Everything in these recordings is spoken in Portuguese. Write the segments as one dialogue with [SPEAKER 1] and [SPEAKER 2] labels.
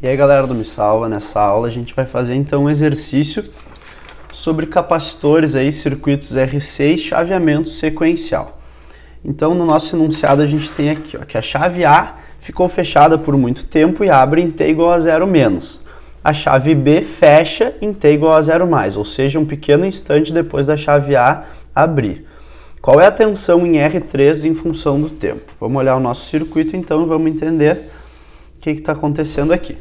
[SPEAKER 1] E aí galera do Me Salva, nessa aula a gente vai fazer então um exercício sobre capacitores aí, circuitos RC e chaveamento sequencial. Então no nosso enunciado a gente tem aqui ó, que a chave A ficou fechada por muito tempo e abre em T igual a 0 menos. A chave B fecha em T igual a 0 mais, ou seja, um pequeno instante depois da chave A abrir. Qual é a tensão em R3 em função do tempo? Vamos olhar o nosso circuito então e vamos entender o que está acontecendo aqui.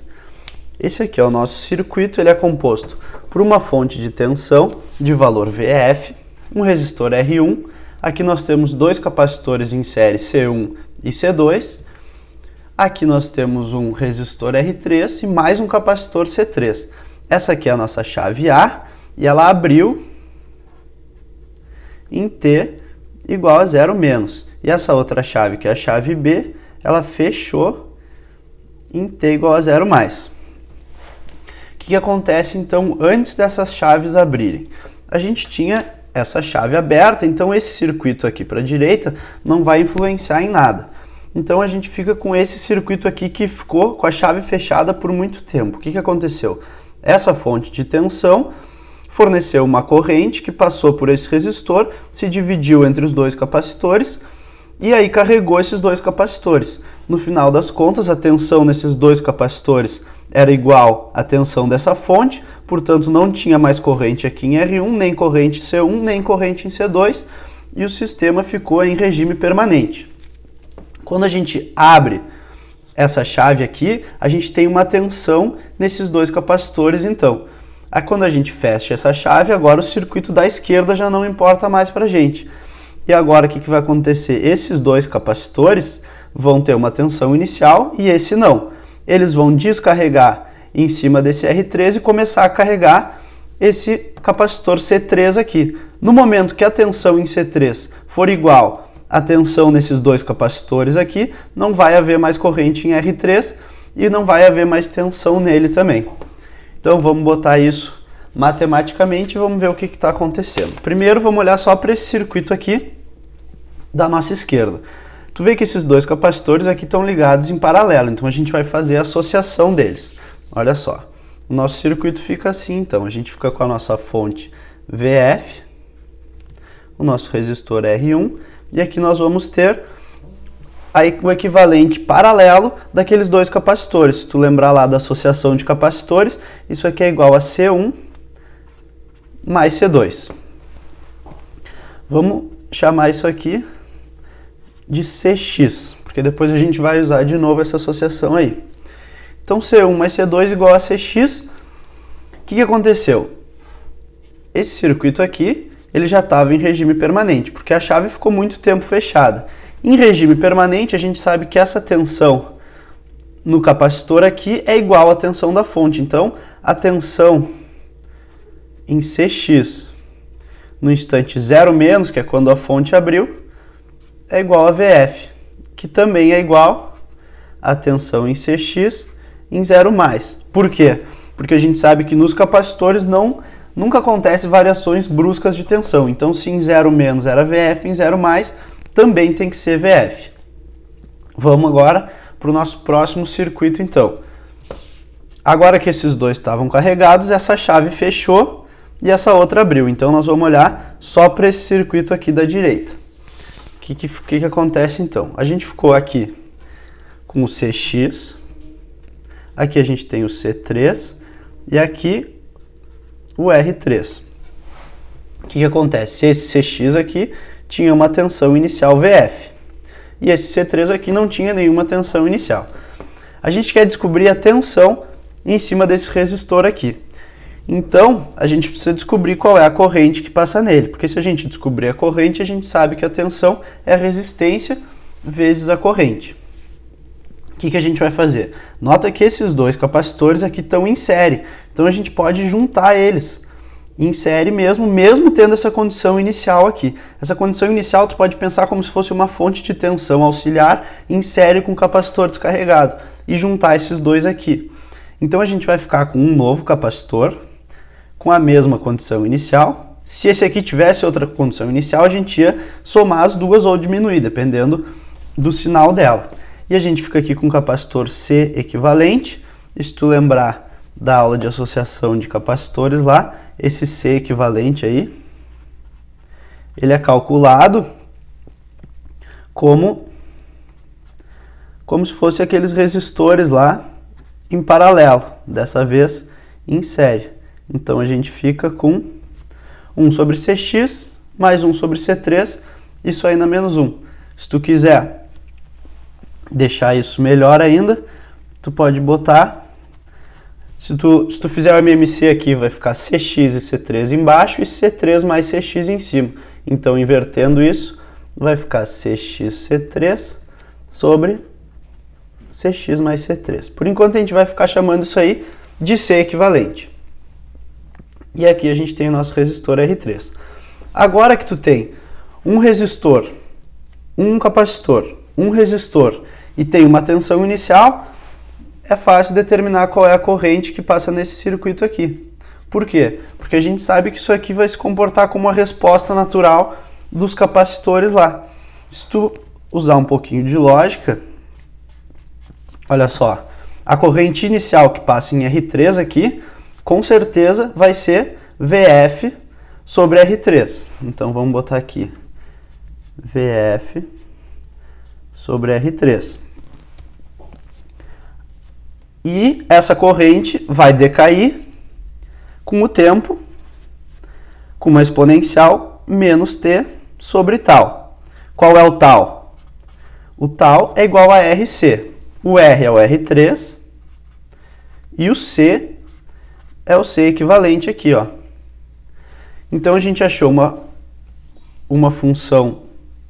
[SPEAKER 1] Esse aqui é o nosso circuito, ele é composto por uma fonte de tensão de valor VF, um resistor R1, aqui nós temos dois capacitores em série C1 e C2, aqui nós temos um resistor R3 e mais um capacitor C3. Essa aqui é a nossa chave A e ela abriu em T igual a 0 menos. E essa outra chave, que é a chave B, ela fechou em T igual a 0 mais. O que acontece então antes dessas chaves abrirem? A gente tinha essa chave aberta, então esse circuito aqui para a direita não vai influenciar em nada. Então a gente fica com esse circuito aqui que ficou com a chave fechada por muito tempo. O que aconteceu? Essa fonte de tensão forneceu uma corrente que passou por esse resistor, se dividiu entre os dois capacitores e aí carregou esses dois capacitores. No final das contas, a tensão nesses dois capacitores era igual à tensão dessa fonte, portanto não tinha mais corrente aqui em R1, nem corrente em C1, nem corrente em C2, e o sistema ficou em regime permanente. Quando a gente abre essa chave aqui, a gente tem uma tensão nesses dois capacitores, então. Aí quando a gente fecha essa chave, agora o circuito da esquerda já não importa mais para a gente. E agora o que vai acontecer? Esses dois capacitores vão ter uma tensão inicial e esse não. Eles vão descarregar em cima desse R3 e começar a carregar esse capacitor C3 aqui. No momento que a tensão em C3 for igual à tensão nesses dois capacitores aqui, não vai haver mais corrente em R3 e não vai haver mais tensão nele também. Então vamos botar isso matematicamente e vamos ver o que está acontecendo. Primeiro vamos olhar só para esse circuito aqui da nossa esquerda. Tu vê que esses dois capacitores aqui estão ligados em paralelo, então a gente vai fazer a associação deles. Olha só, o nosso circuito fica assim, então a gente fica com a nossa fonte VF, o nosso resistor R1, e aqui nós vamos ter aí o equivalente paralelo daqueles dois capacitores. Se tu lembrar lá da associação de capacitores, isso aqui é igual a C1 mais C2. Vamos chamar isso aqui de CX, porque depois a gente vai usar de novo essa associação aí. Então C1 mais C2 igual a CX. O que aconteceu? Esse circuito aqui, ele já estava em regime permanente, porque a chave ficou muito tempo fechada. Em regime permanente, a gente sabe que essa tensão no capacitor aqui é igual à tensão da fonte. Então, a tensão em CX no instante 0 menos, que é quando a fonte abriu, é igual a VF, que também é igual à tensão em CX em 0 mais. Por quê? Porque a gente sabe que nos capacitores nunca acontece variações bruscas de tensão. Então, se em 0 menos era VF, em 0 mais também tem que ser VF. Vamos agora para o nosso próximo circuito, então. Agora que esses dois estavam carregados, essa chave fechou e essa outra abriu. Então, nós vamos olhar só para esse circuito aqui da direita. O que acontece, então? A gente ficou aqui com o CX, aqui a gente tem o C3 e aqui o R3. O que acontece? Esse CX aqui tinha uma tensão inicial VF. E esse C3 aqui não tinha nenhuma tensão inicial. A gente quer descobrir a tensão em cima desse resistor aqui. Então, a gente precisa descobrir qual é a corrente que passa nele. Porque se a gente descobrir a corrente, a gente sabe que a tensão é a resistência vezes a corrente. O que a gente vai fazer? Nota que esses dois capacitores aqui estão em série. Então, a gente pode juntar eles em série mesmo tendo essa condição inicial aqui. Essa condição inicial tu pode pensar como se fosse uma fonte de tensão auxiliar em série com o capacitor descarregado e juntar esses dois aqui. Então a gente vai ficar com um novo capacitor com a mesma condição inicial. Se esse aqui tivesse outra condição inicial, a gente ia somar as duas ou diminuir, dependendo do sinal dela. E a gente fica aqui com o capacitor C equivalente E se tu lembrar da aula de associação de capacitores lá, esse C equivalente aí, ele é calculado como se fosse aqueles resistores lá em paralelo, dessa vez em série. Então a gente fica com 1 sobre Cx mais 1 sobre C3, isso aí na menos 1. Se tu quiser deixar isso melhor ainda, tu pode botar, se tu fizer o MMC aqui, vai ficar Cx e C3 embaixo e C3 mais Cx em cima. Então, invertendo isso, vai ficar CxC3 sobre Cx mais C3. Por enquanto, a gente vai ficar chamando isso aí de C equivalente. E aqui a gente tem o nosso resistor R3. Agora que tu tem um resistor, um capacitor, um resistor e tem uma tensão inicial, é fácil determinar qual é a corrente que passa nesse circuito aqui. Por quê? Porque a gente sabe que isso aqui vai se comportar como uma resposta natural dos capacitores lá. Se tu usar um pouquinho de lógica, olha só, a corrente inicial que passa em R3 aqui, com certeza vai ser VF sobre R3. Então vamos botar aqui VF sobre R3. E essa corrente vai decair com o tempo, com uma exponencial menos T sobre tal. Qual é o tal? O tal é igual a RC. O R é o R3 e o C é o C equivalente aqui, ó. Então a gente achou uma função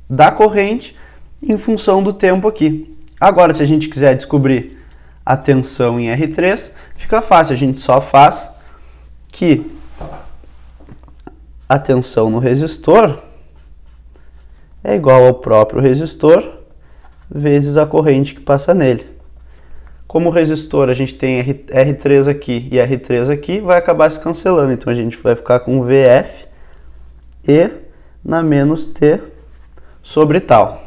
[SPEAKER 1] da corrente em função do tempo aqui. Agora, se a gente quiser descobrir a tensão em R3, fica fácil, a gente só faz que a tensão no resistor é igual ao próprio resistor vezes a corrente que passa nele. Como o resistor a gente tem R3 aqui e R3 aqui, vai acabar se cancelando, então a gente vai ficar com VF e na menos T sobre tal.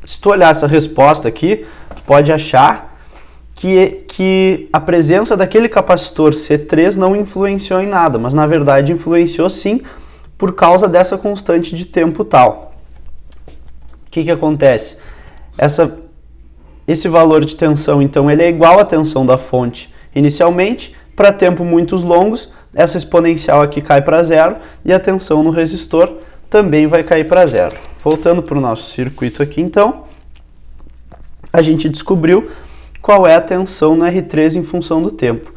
[SPEAKER 1] Se tu olhar essa resposta aqui, tu pode achar que a presença daquele capacitor C3 não influenciou em nada, mas na verdade influenciou sim por causa dessa constante de tempo tal. O que acontece? Esse valor de tensão, então, ele é igual à tensão da fonte inicialmente. Para tempos muito longos, essa exponencial aqui cai para zero e a tensão no resistor também vai cair para zero. Voltando para o nosso circuito aqui, então, a gente descobriu qual é a tensão no R3 em função do tempo.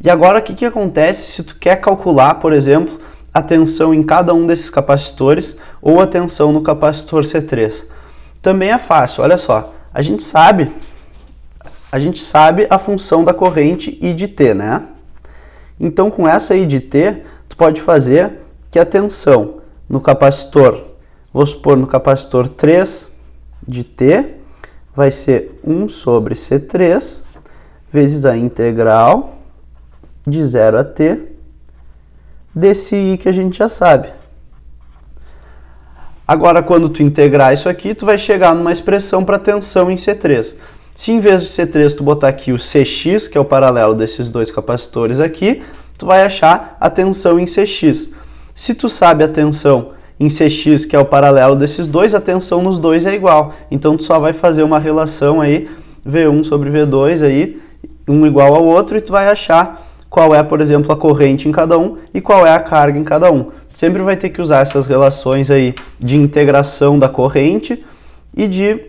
[SPEAKER 1] E agora, o que acontece se tu quer calcular, por exemplo, a tensão em cada um desses capacitores ou a tensão no capacitor C3? Também é fácil, olha só. A gente sabe a função da corrente I de T, né? Então, com essa I de T, tu pode fazer que a tensão no capacitor, vou supor no capacitor 3 de T, vai ser 1 sobre C3 vezes a integral de 0 a T desse I que a gente já sabe. Agora, quando tu integrar isso aqui, tu vai chegar numa expressão para tensão em C3. Se em vez de C3 tu botar aqui o Cx, que é o paralelo desses dois capacitores aqui, tu vai achar a tensão em Cx. Se tu sabe a tensão em Cx, que é o paralelo desses dois, a tensão nos dois é igual. Então tu só vai fazer uma relação aí, V1 sobre V2 aí, um igual ao outro, e tu vai achar qual é, por exemplo, a corrente em cada um e qual é a carga em cada um. Sempre vai ter que usar essas relações aí de integração da corrente e de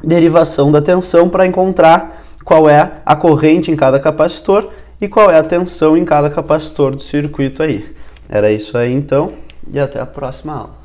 [SPEAKER 1] derivação da tensão para encontrar qual é a corrente em cada capacitor e qual é a tensão em cada capacitor do circuito aí. Era isso aí então, e até a próxima aula.